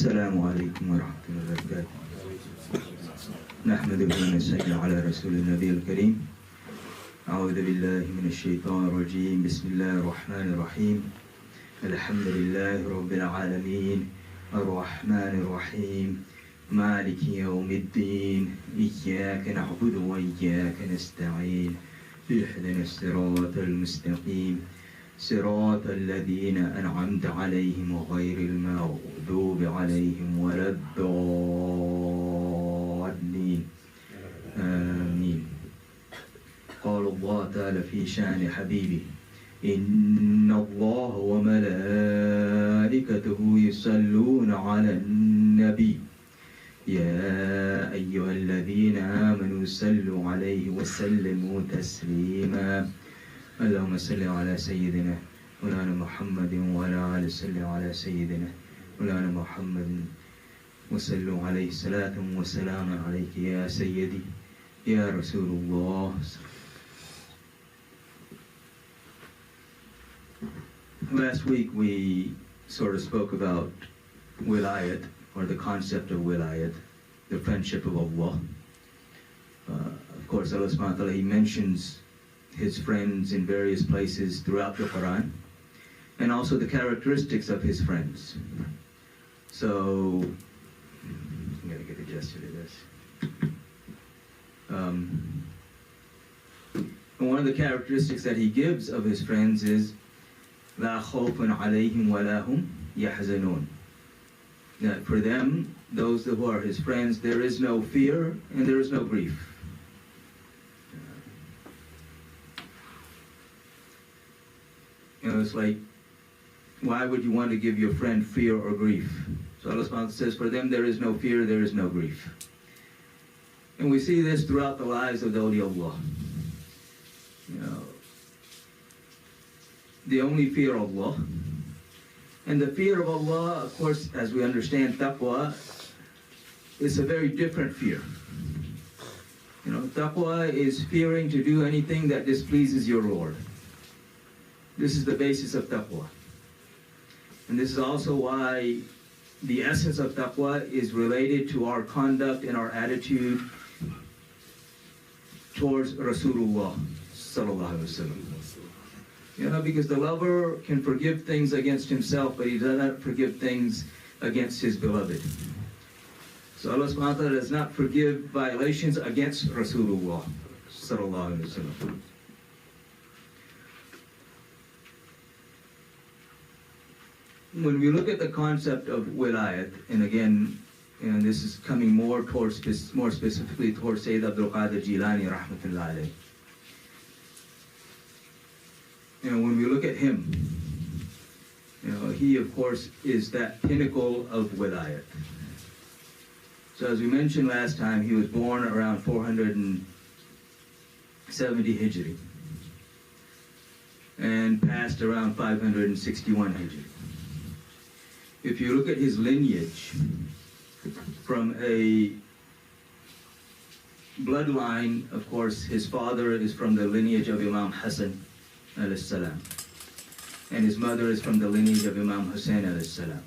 السلام عليكم ورحمة الله وبركاته. نحمده ونستعين على رسول النبي الكريم. أعوذ بالله من الشيطان الرجيم. بسم الله الرحمن الرحيم. الحمد لله رب العالمين الرحمن الرحيم مالك يوم الدين إياك نعبد وإياك نستعين اهدنا الصراط المستقيم صراط الذين أنعمت عليهم غير المغضوب عليهم ولا الضالين آمين. قال الله تعالى في شأن حبيبه إن الله وملائكته يصلون على النبي يا أيها الذين آمنوا صلوا عليه وسلموا تسليما. اللهم صل على سيدنا مولانا محمد وعلى آل صل على سيدنا مولانا محمد وصلوا عليه صلاة وسلام عليك يا سيدي يا رسول الله. Last week we sort of spoke about wilayat, or the concept of wilayat, the friendship of Allah. Of course, Allah subhanahu wa ta'ala, He mentions His friends in various places throughout the Quran, and also the characteristics of His friends. So, I'm going to get adjusted to this. And one of the characteristics that He gives of His friends is لا خوف عليهم ولا هم يحزنون. That for them, those who are His friends, there is no fear and there is no grief. You know, it's like, why would you want to give your friend fear or grief? So Allah subhanahu wa ta'ala says, for them there is no fear, there is no grief. And we see this throughout the lives of the awliya Allah. You know, they only fear Allah. And the fear of Allah, of course, as we understand taqwa, is a very different fear. You know, taqwa is fearing to do anything that displeases your Lord. This is the basis of taqwa. And this is also why the essence of taqwa is related to our conduct and our attitude towards Rasulullah sallallahu alaihi wasallam. You know, because the lover can forgive things against himself, but he does not forgive things against his beloved. So Allah subhanahu wa ta'ala does not forgive violations against Rasulullah sallallahu alaihi wasallam. When we look at the concept of wilayat, and again, and this is coming more specifically towards Sayyid Abdul Qadir Jilani rahmatullah alayhi. You know, when we look at him, you know, he of course is that pinnacle of wilayat. So as we mentioned last time, he was born around 470 Hijri and passed around 561 Hijri. If you look at his lineage, from a bloodline, of course, his father is from the lineage of Imam Hassan alayhi salam, and his mother is from the lineage of Imam Hussein alayhi salam.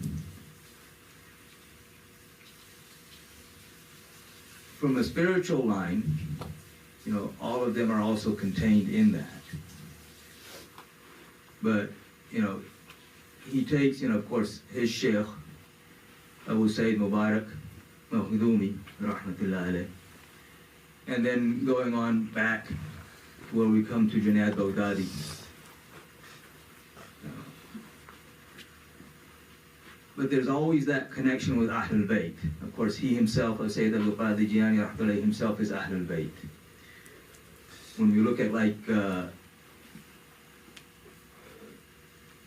From a spiritual line, you know, all of them are also contained in that. But, you know, he takes, you know, of course, his Sheikh, Abu Sayyid Mubarak, Mahdumi, rahmatullah alayh, and then going on back where we come to Junaid Baghdadi. But there's always that connection with Ahlul Bayt. Of course, he himself, Sayyid Abdul Qadir Jilani rahmatullah himself, is Ahlul Bayt. When we look at like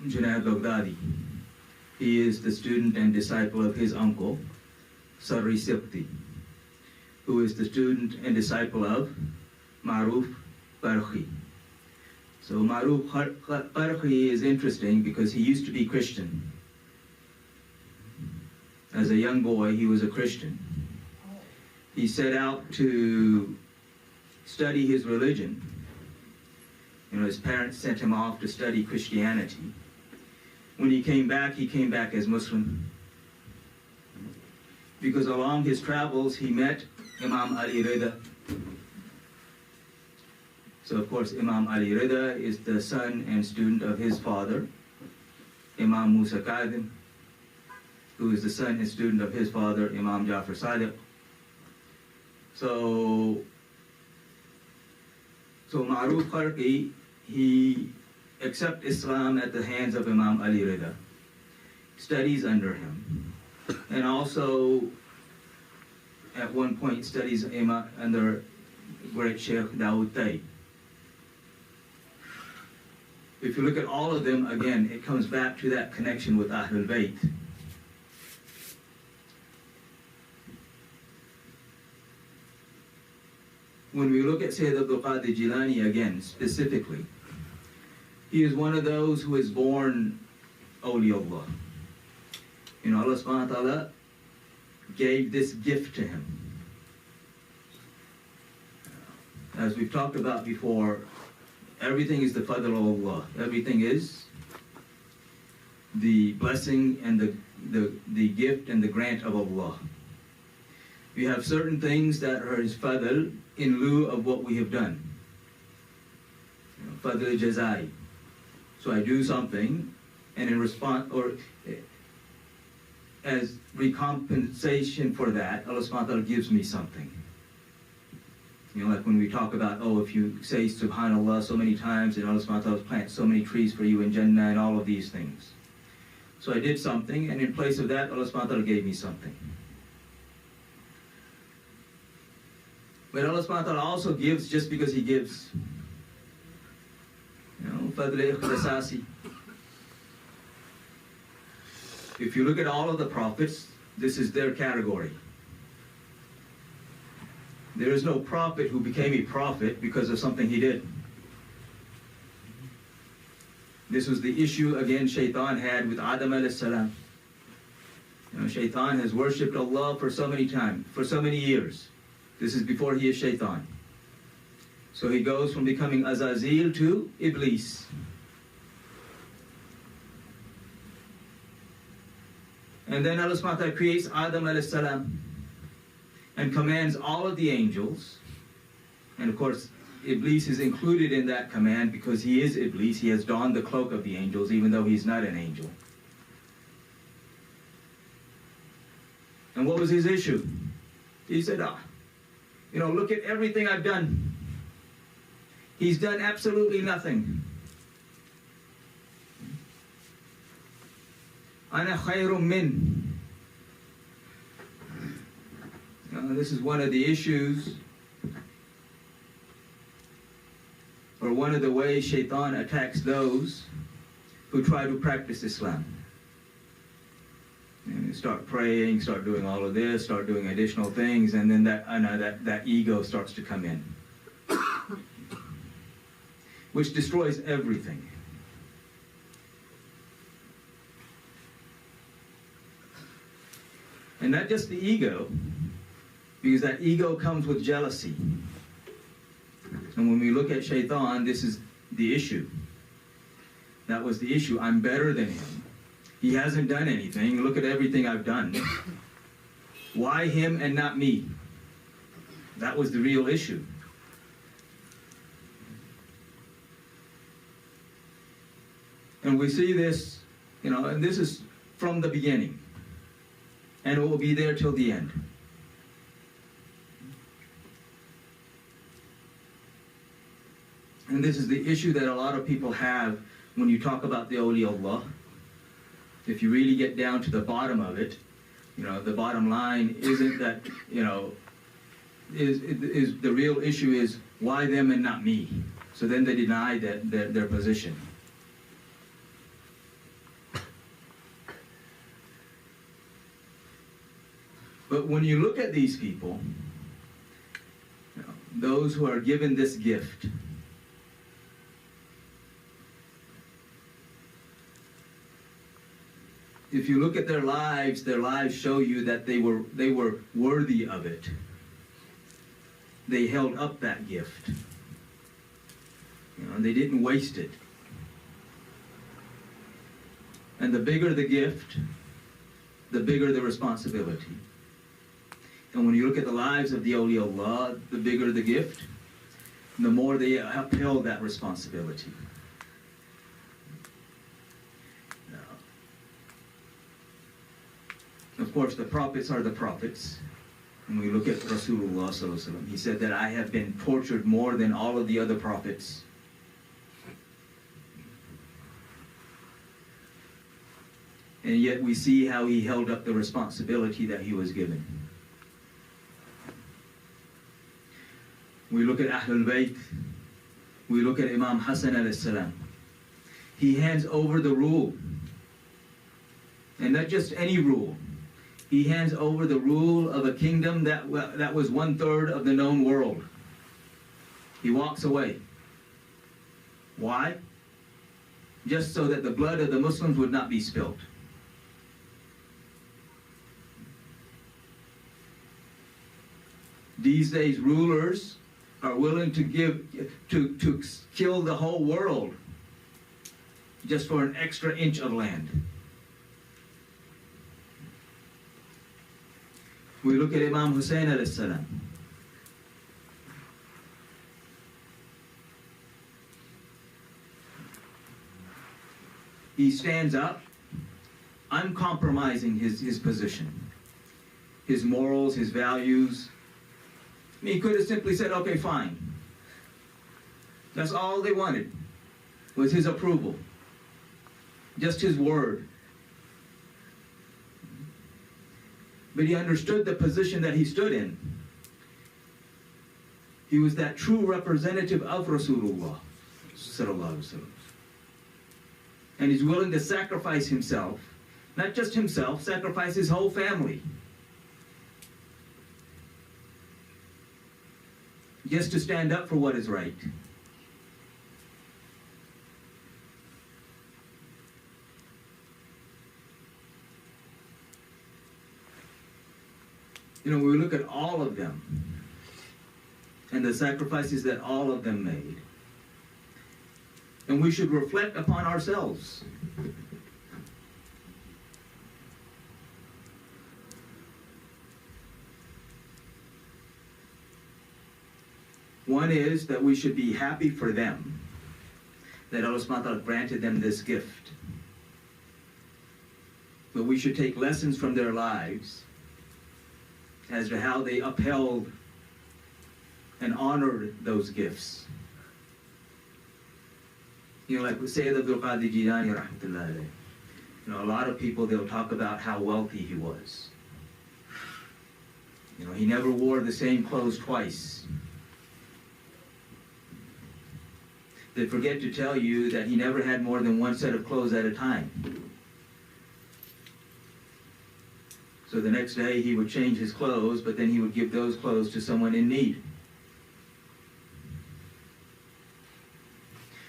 Junaid Baghdadi, he is the student and disciple of his uncle, Sarri Sibti, who is the student and disciple of Maruf Barkhi. So Maruf Barkhi is interesting because he used to be Christian. As a young boy, he was a Christian. He set out to study his religion. You know, his parents sent him off to study Christianity. When he came back as Muslim. because along his travels he met Imam Ali Rida. So of course Imam Ali Rida is the son and student of his father, Imam Musa Qadir, who is the son and student of his father, Imam Jafar Sadiq. So Ma'ruf Kharqi, he accepts Islam at the hands of Imam Ali Rida, studies under him, and also at one point studies under great Sheikh Dawood Tay. If you look at all of them, again, it comes back to that connection with Ahlul Bayt. When we look at Syed Abdul Qadir Jilani again, specifically, he is one of those who is born awliyaullah. You know, Allah subhanahu wa ta'ala gave this gift to him. As we've talked about before, everything is the fadl of Allah. Everything is the blessing and the gift and the grant of Allah. We have certain things that are his fadl in lieu of what we have done. Fadl jazai. So I do something, and in response, or as recompensation for that, Allah subhanahu wa ta'ala gives me something. You know, like when we talk about, oh, if you say subhanallah so many times, and Allah subhanahu wa ta'ala plants so many trees for you in Jannah and all of these things. So I did something, and in place of that, Allah subhanahu wa ta'ala gave me something. But Allah subhanahu wa ta'ala also gives just because he gives. You know, fadl ikhtisasi. If you look at all of the prophets, this is their category. There is no prophet who became a prophet because of something he did. This was the issue, again, Shaitan had with Adam alayhi salam. You know, Shaitan has worshipped Allah for so many times, for so many years. This is before he is Shaitan. So he goes from becoming Azazil to Iblis. And then Allah subhanahu wa ta'ala creates Adam alayhi salam and commands all of the angels. And of course, Iblis is included in that command because he is Iblis. He has donned the cloak of the angels, even though he's not an angel. And what was his issue? He said, you know, look at everything I've done. He's done absolutely nothing. Ana khayrum min. This is one of the issues, or one of the ways Shaitan attacks those who try to practice Islam. And you start praying, start doing all of this, start doing additional things, and then that ego starts to come in, which destroys everything. And not just the ego, because that ego comes with jealousy. And when we look at Shaitan, this is the issue. That was the issue. I'm better than him. He hasn't done anything. Look at everything I've done. Why him and not me? That was the real issue. And we see this, you know, and this is from the beginning. And it will be there till the end. And this is the issue that a lot of people have when you talk about the awliyaullah. If you really get down to the bottom of it, you know, the bottom line isn't that, you know, is the real issue is why them and not me? So then they deny that their position. But when you look at these people, you know, those who are given this gift, if you look at their lives show you that they were worthy of it. They held up that gift. You know, they didn't waste it. And the bigger the gift, the bigger the responsibility. And when you look at the lives of the awliyaullah, the bigger the gift, the more they upheld that responsibility. Of course, the prophets are the prophets. When we look at Rasulullah sallallahu alaihi wasallam, he said that I have been tortured more than all of the other prophets. And yet we see how he held up the responsibility that he was given. We look at Ahlul Bayt. We look at Imam Hassan alayhi salam. He hands over the rule. And not just any rule. He hands over the rule of a kingdom that was 1/3 of the known world. He walks away. Why? Just so that the blood of the Muslims would not be spilled. These days, rulers are willing to kill the whole world just for an extra inch of land. We look at Imam Hussein alayhi salam. He stands up, uncompromising his position, his morals, his values. I mean, he could have simply said, okay, fine. That's all they wanted, was his approval. Just his word. But he understood the position that he stood in. He was that true representative of Rasulullah sallallahu alaihi wasallam. And he's willing to sacrifice himself, not just himself, sacrifice his whole family. Just to stand up for what is right. You know, we look at all of them and the sacrifices that all of them made. And we should reflect upon ourselves. One is that we should be happy for them, that Allah subhanahu wa ta'ala granted them this gift. But we should take lessons from their lives as to how they upheld and honored those gifts. You know, like with Syed Abdul Qadir Jilani, rahmatullahi alayhi. You know, a lot of people, they'll talk about how wealthy he was. You know, he never wore the same clothes twice. They forget to tell you that he never had more than one set of clothes at a time. So the next day he would change his clothes, but then he would give those clothes to someone in need.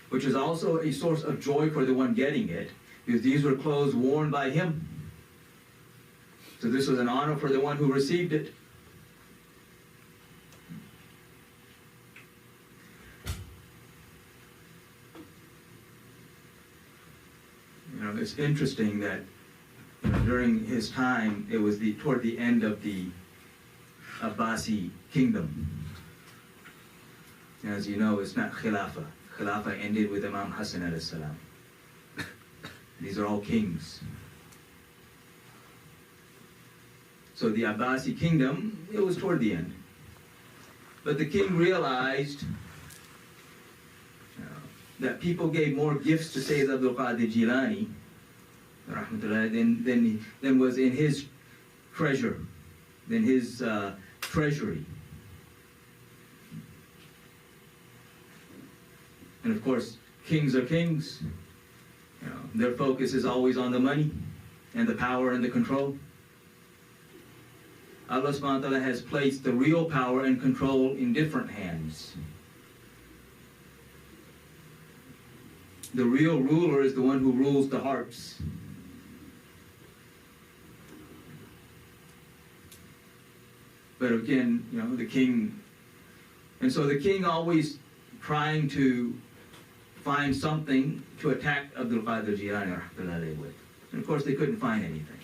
Which is also a source of joy for the one getting it, because these were clothes worn by him. So this was an honor for the one who received it. You know, it's interesting that during his time, it was toward the end of the Abbasi kingdom. As you know, it's not Khilafah. Khilafah ended with Imam Hassan alayhi salam. These are all kings. So the Abbasi kingdom, it was toward the end. But the king realized that people gave more gifts to Syed Abdul Qadir Jilani than was in his treasure, than his treasury. And of course, kings are kings. You know, their focus is always on the money and the power and the control. Allah subhanahu wa ta'ala has placed the real power and control in different hands. The real ruler is the one who rules the hearts. But again, you know, the king, and so the king always trying to find something to attack Abdul Qadir Jilani with. And of course they couldn't find anything.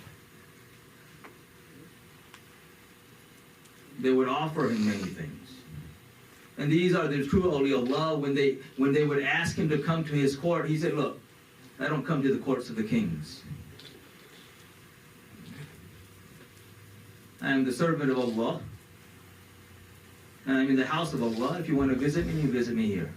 they would offer him many things. And these are the true awliyaullah. When they would ask him to come to his court, he said, look, I don't come to the courts of the kings. I am the servant of Allah. And I'm in the house of Allah. If you want to visit me, you visit me here.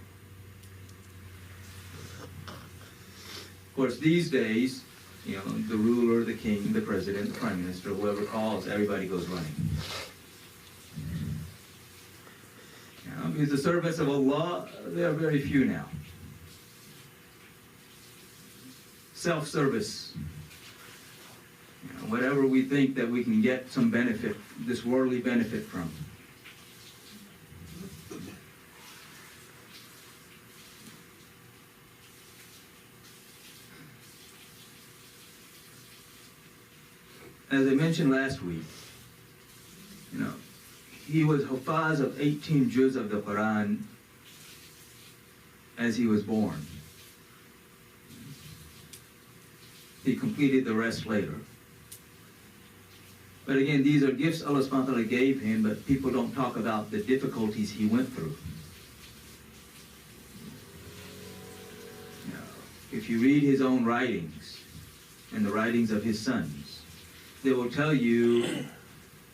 Of course, these days, you know, the ruler, the king, the president, the prime minister, whoever calls, everybody goes running. Because the servants of Allah, there are very few now. Self-service. You know, whatever we think that we can get some benefit, this worldly benefit from. As I mentioned last week, you know, he was Hufaz of 18 juz of the Quran as he was born. He completed the rest later. But again, these are gifts Allah subhanahu wa ta'ala gave him, but people don't talk about the difficulties he went through. You know, if you read his own writings and the writings of his sons, they will tell you, you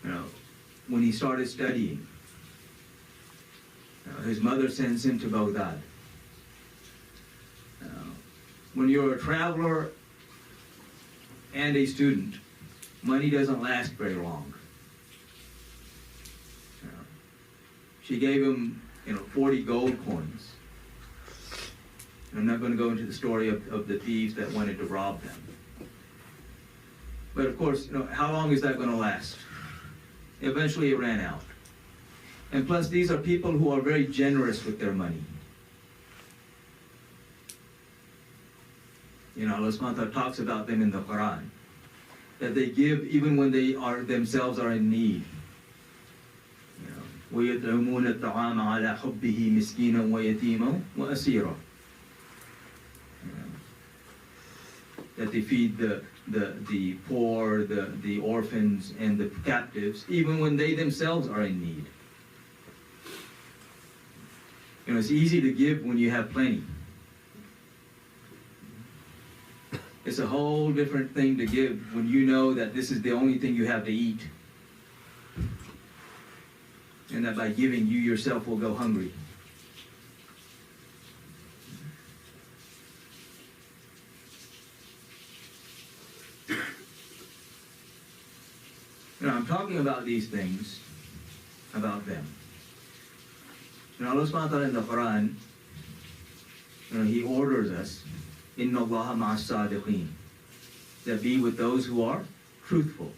know, when he started studying, his mother sends him to Baghdad. When you're a traveler and a student, money doesn't last very long. She gave him, 40 gold coins. And I'm not going to go into the story of the thieves that wanted to rob them. But of course, how long is that going to last? Eventually it ran out. And plus, these are people who are very generous with their money. Allah subhanahu wa ta'ala talks about them in the Quran, that they give even when they themselves are in need. وَيَطْعِمُونَ الطَّعَامَ عَلَى حُبِّهِ مِسْكِينًا وَيَتِيمًا وَأَسِيرًا. That they feed the poor, the orphans, and the captives, even when they themselves are in need. It's easy to give when you have plenty. It's a whole different thing to give when you know that this is the only thing you have to eat. And that by giving, you yourself will go hungry. I'm talking about these things, about them. Allah subhanahu wa ta'ala in the Quran, He orders us, Inna Allaha ma'as sadiqeen, that be with those who are truthful.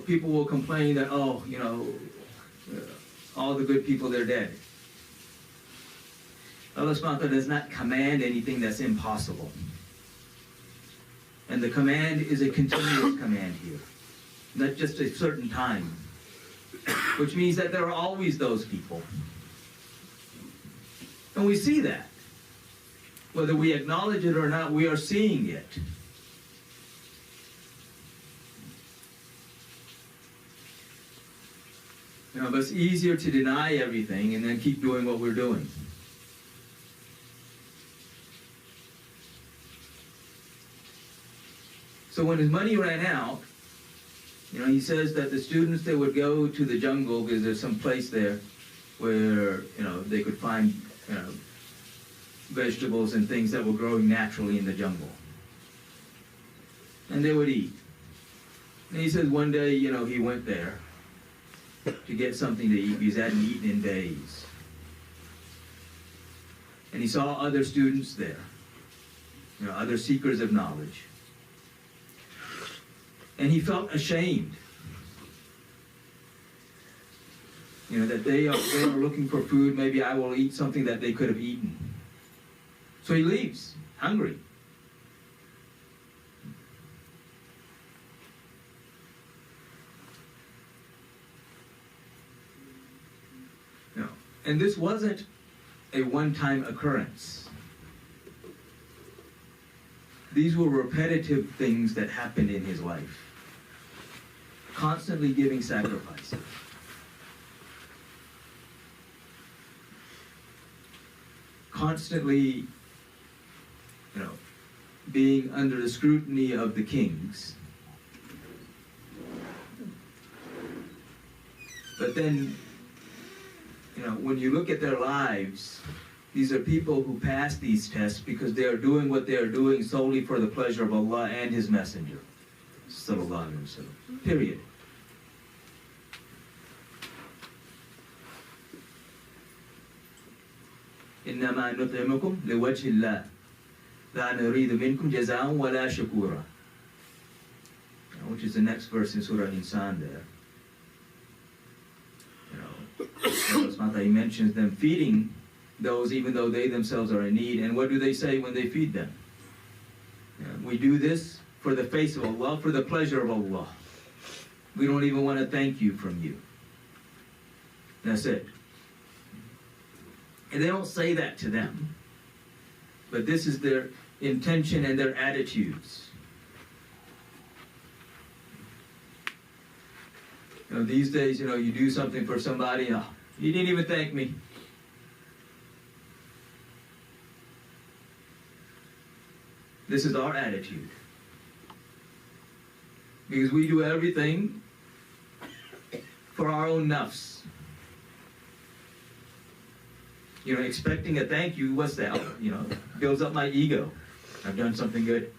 People will complain that, all the good people, they're dead. Allah subhanahu wa ta'ala does not command anything that's impossible. And the command is a continuous command here, not just a certain time, which means that there are always those people. And we see that. Whether we acknowledge it or not, we are seeing it. But it's easier to deny everything and then keep doing what we're doing. So when his money ran out, he says that the students, they would go to the jungle because there's some place there where, they could find, vegetables and things that were growing naturally in the jungle. And they would eat. And he says one day, he went there to get something to eat because he hadn't eaten in days. And he saw other students there, other seekers of knowledge. And he felt ashamed, that they are looking for food. Maybe I will eat something that they could have eaten. So he leaves, hungry. And this wasn't a one-time occurrence. These were repetitive things that happened in his life. constantly giving sacrifice. Constantly, being under the scrutiny of the kings. But then, when you look at their lives, these are people who pass these tests because they are doing what they are doing solely for the pleasure of Allah and His Messenger. Sallallahu Alaihi Wasallam. Period. إنما نطعمكم لوجه الله لا نريد منكم جزاء ولا شكورا, which is the next verse in Surah Insan there. He mentions them feeding those even though they themselves are in need. And what do they say when they feed them? We do this for the face of Allah, for the pleasure of Allah. We don't even want to thank you from you. That's it. And they don't say that to them, but this is their intention and their attitudes. These days, you do something for somebody, you didn't even thank me. This is our attitude. Because we do everything for our own nafs. Expecting a thank you, what's that? Builds up my ego. I've done something good.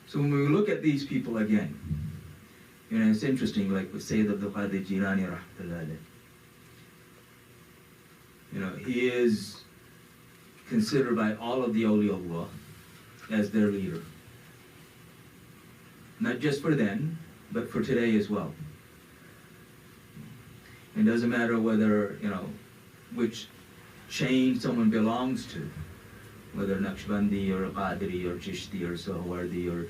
So when we look at these people again, it's interesting, like with Syed Abdul Qadir Jilani, he is considered by all of the awliya as their leader. Not just for then, but for today as well. It doesn't matter whether, which chain someone belongs to, whether Naqshbandi or Qadiri or Chishti or Sohwardi or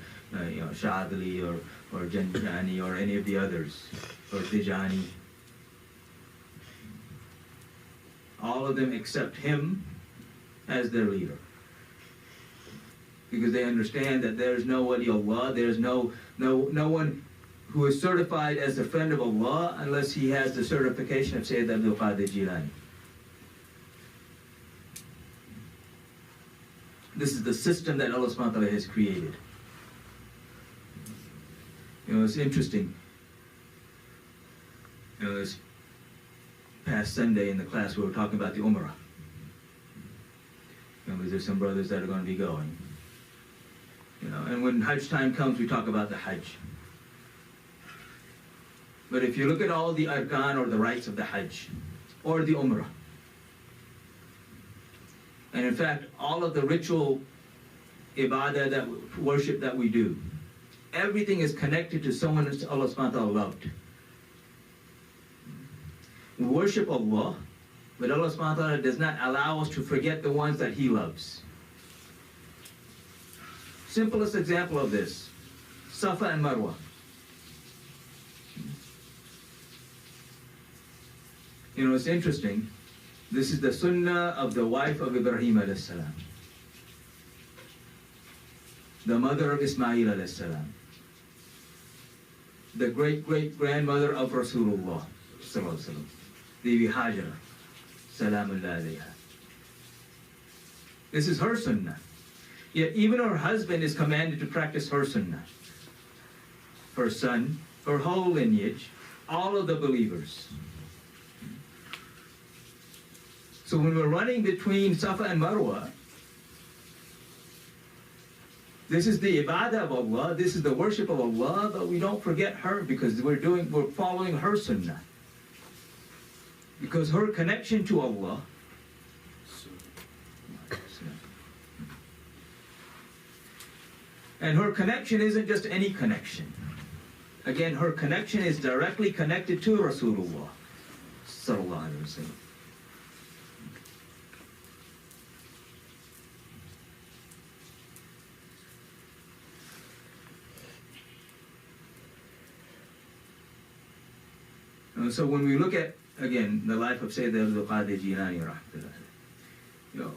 Shadli or Jilani or any of the others, or Tijani. All of them accept him as their leader. Because they understand that there's no wali Allah, there's no one who is certified as a friend of Allah unless he has the certification of Syed Abdul Qadir Jilani. This is the system that Allah subhanahu wa ta'ala has created. It's interesting. This past Sunday in the class we were talking about the Umrah. There's some brothers that are going to be going. And when Hajj time comes, we talk about the Hajj. But if you look at all the arkan or the rites of the Hajj, or the Umrah, and in fact, all of the ritual ibadah, worship that we do, everything is connected to someone that Allah subhanahu wa ta'ala loved. We worship Allah, but Allah subhanahu wa ta'ala does not allow us to forget the ones that He loves. Simplest example of this, Safa and Marwa. It's interesting. This is the sunnah of the wife of Ibrahim alayhi salam, the mother of Ismail alayhi salam, the great-great-grandmother of Rasulullah sallallahu alaihi wasallam, Bibi Hajara, salamullah alayha. This is her sunnah. Yet even her husband is commanded to practice her sunnah. Her son, her whole lineage, all of the believers. So when we're running between Safa and Marwa, this is the ibadah of Allah, this is the worship of Allah, but we don't forget her because we're following her sunnah. Because her connection to Allah, and her connection isn't just any connection. Again, her connection is directly connected to Rasulullah sallallahu alaihi wasallam. So when we look at again, the life of Syed Abdul Qadir Jilani, rahmatullah. You know,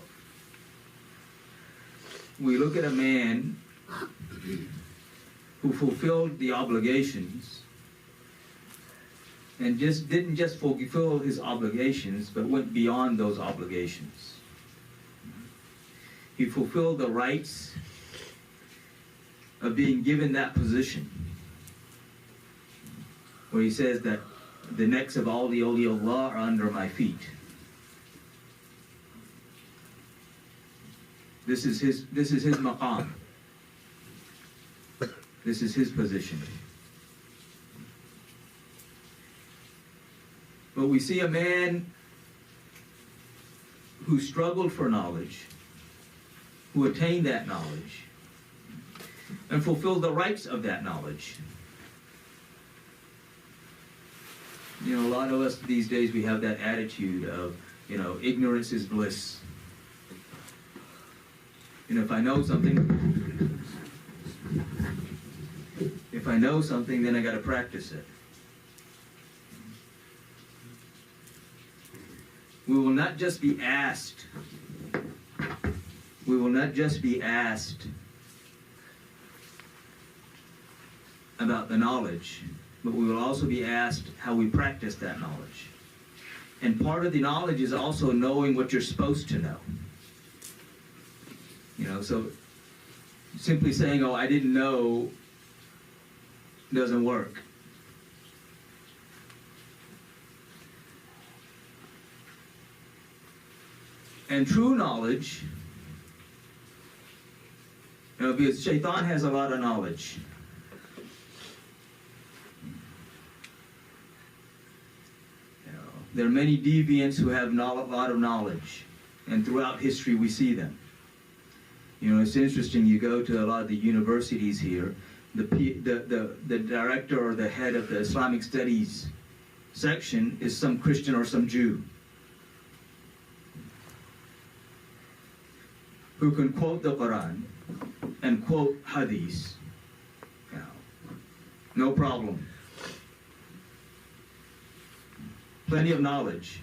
we look at a man who fulfilled the obligations and didn't just fulfill his obligations, but went beyond those obligations. He fulfilled the rights of being given that position, where he says that the necks of all the awliya Allah are under my feet. This is his maqam. This is his position. But we see a man who struggled for knowledge, who attained that knowledge, and fulfilled the rights of that knowledge. You know, a lot of us these days, we have that attitude of, you know, ignorance is bliss. You know, if I know something, then I got to practice it. We will not just be asked about the knowledge, but we will also be asked how we practice that knowledge. And part of the knowledge is also knowing what you're supposed to know. You know, so simply saying, oh, I didn't know, doesn't work. And true knowledge, you know, because Shaitan has a lot of knowledge. You know, there are many deviants who have a lot of knowledge, and throughout history we see them. You know, it's interesting, you go to a lot of the universities here, the director or the head of the Islamic Studies section is some Christian or some Jew who can quote the Quran and quote Hadith. You know, no problem. Plenty of knowledge.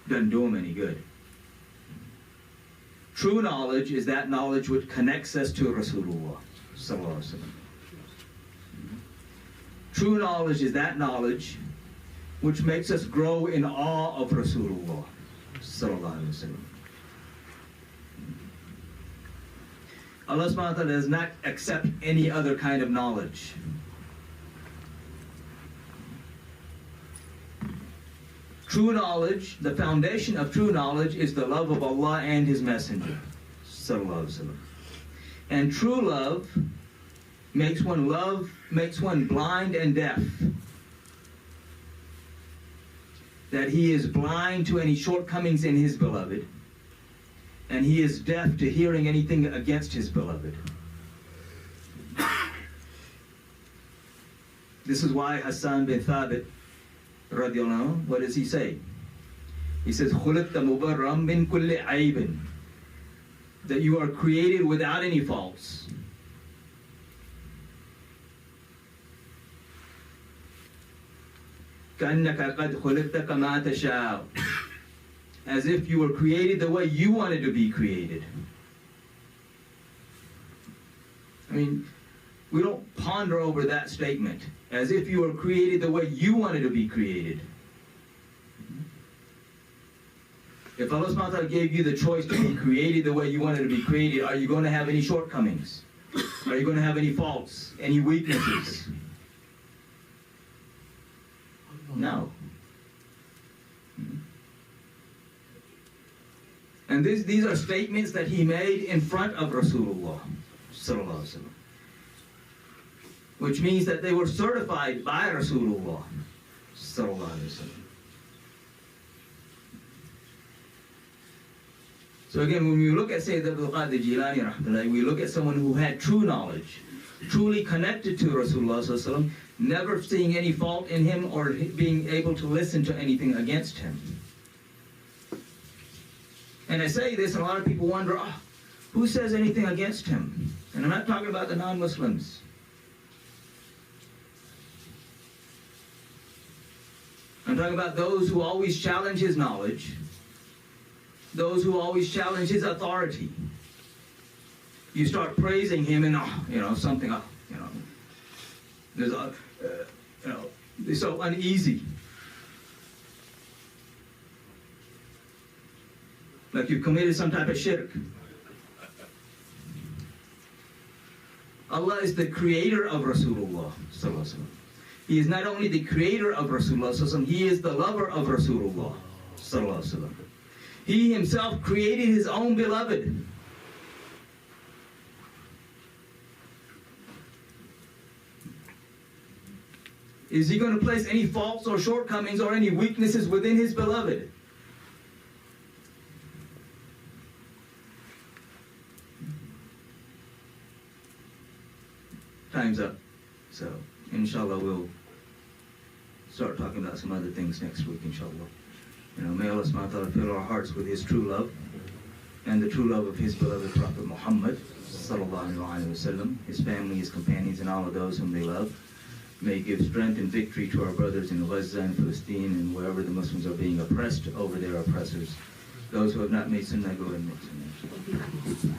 Doesn't do them any good. True knowledge is that knowledge which connects us to Rasulullah sallallahu alaihi wasallam. True knowledge is that knowledge which makes us grow in awe of Rasulullah sallallahu alaihi wasallam. Allah subhanahu wa ta'ala does not accept any other kind of knowledge. True knowledge, the foundation of true knowledge is the love of Allah and His Messenger sallallahu alaihi wasallam. And true love makes one blind and deaf. That he is blind to any shortcomings in his beloved, and he is deaf to hearing anything against his beloved. This is why Hassan bin Thabit, radiallahu anhu, what does he say? He says, خُلِقْتَ مُبَرَّمْ مِنْ كُلِّ عَيْبٍ, that you are created without any faults. كَأَنَّكَ قَدْ خُلِقْتَ كَمَا تَشَاءُ, as if you were created the way you wanted to be created. I mean, we don't ponder over that statement. As if you were created the way you wanted to be created. If Allah subhanahu wa ta'ala gave you the choice to be created the way you wanted to be created, are you going to have any shortcomings? Are you going to have any faults, any weaknesses? No. And these are statements that he made in front of Rasulullah sallallahu alaihi wasallam, which means that they were certified by Rasulullah sallallahu alaihi wasallam. So again, when we look at Syed Abdul Qadir Jilani rahmatullah, we look at someone who had true knowledge, truly connected to Rasulullah sallallahu alaihi wasallam, never seeing any fault in him or being able to listen to anything against him. And I say this, and a lot of people wonder, who says anything against him? And I'm not talking about the non-Muslims. I'm talking about those who always challenge his knowledge, those who always challenge his authority. You start praising him and, something, there's a, they're so uneasy. Like you've committed some type of shirk. Allah is the creator of Rasulullah sallallahu alaihi wasallam. He is not only the creator of Rasulullah sallallahu alaihi wasallam, he is the lover of Rasulullah sallallahu alaihi wasallam. He himself created his own beloved. Is he going to place any faults or shortcomings or any weaknesses within his beloved? Time's up. So, inshallah, we'll start talking about some other things next week, inshallah. May Allah subhanahu wa ta'ala fill our hearts with his true love and the true love of his beloved Prophet Muhammad sallallahu alaihi wasallam, his family, his companions, and all of those whom they love. May he give strength and victory to our brothers in Gaza and Palestine and wherever the Muslims are being oppressed over their oppressors. Those who have not made sunnah, go ahead and make sunnah.